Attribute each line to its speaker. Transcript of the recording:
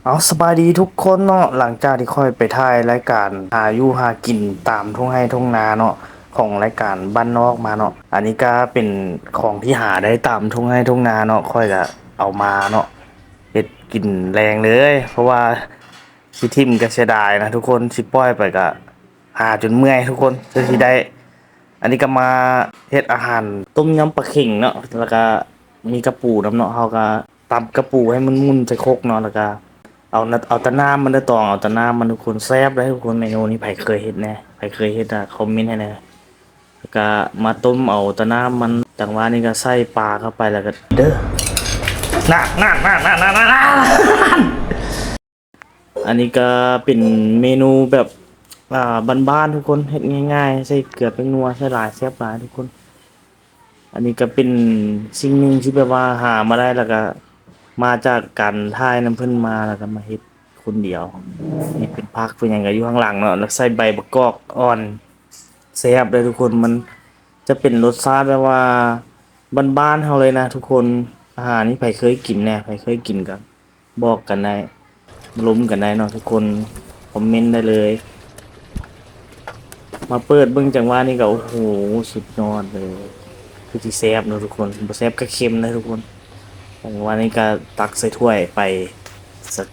Speaker 1: เอาสบายดีทุกคนเนาะหลังจากที่ค่อยไปถ่ายรายการหาอยู่หากินตามทุ่งไร่ทุ่งนาเนาะของรายการบ้านนอกมาเนาะอันนี้ก็เป็นของที่หาได้ตามทุ่งไร่ทุ่งนาเนาะค่อยจะเอามาเนาะเฮ็ดกินแรงเลยเพราะว่าสิทิมก็เสียดายนะทุกคนสิปล่อยไปก็หาจนเมื่อยทุกคนเพื่อที่ได้อันนี้ก็มาเฮ็ดอาหารต้มยำปลาเข่งเนาะแล้วก็มีกระปูน้ำเนาะเฮาก็ตำกระปูให้มันมุนใส่ครกเนาะแล้วก็ เอาแต่น้ำมันได้ตองเอาแต่น้ำมันทุกคนแซ่บเลยทุกคนเมนูนี้ไผเคยเฮ็ดแน่ไผเคยเฮ็ดอ่ะคอมเมนต์ให้แน่แล้วก็มาต้มเอาแต่น้ำมันจังหวะนี้ก็ใส่ปลาเข้าไปแล้วก็เด้อน่ะอันนี้ก็เป็นเมนูแบบบ้านๆทุกคนเฮ็ดง่ายๆใส่เกลือเป็นนัวใส่หลายแซ่บหลายทุกคนอันนี้ก็เป็นสิ่งหนึ่งที่แบบว่าหามาได้แล้วก็มาจากการถ่ายน้ำเพิ่นมาแล้วก็มาเฮ็ดคนเดียว นี่เป็นผักเป็นหยังก็อยู่ข้างหลังเนาะแล้วใส่ใบบักกอกอ่อนแซ่บเลยทุกคนมันจะเป็นรสชาติแบบว่าบ้านๆเฮาเลยนะทุกคนอาหารนี้ไผเคยกินแน่ไผเคยกินก็บอกกันได้ล้มกันได้เนาะทุกคนคอมเมนต์ได้เลยมาเปิดเบิ่งจังหวะนี้ก็โอ้โหสุดยอดเลยคือสิแซ่บเนาะทุกคนบ่แซ่บก็เค็มนะทุกคนจังหวะนี้ก็ตักใส่ถ้วยไปสัก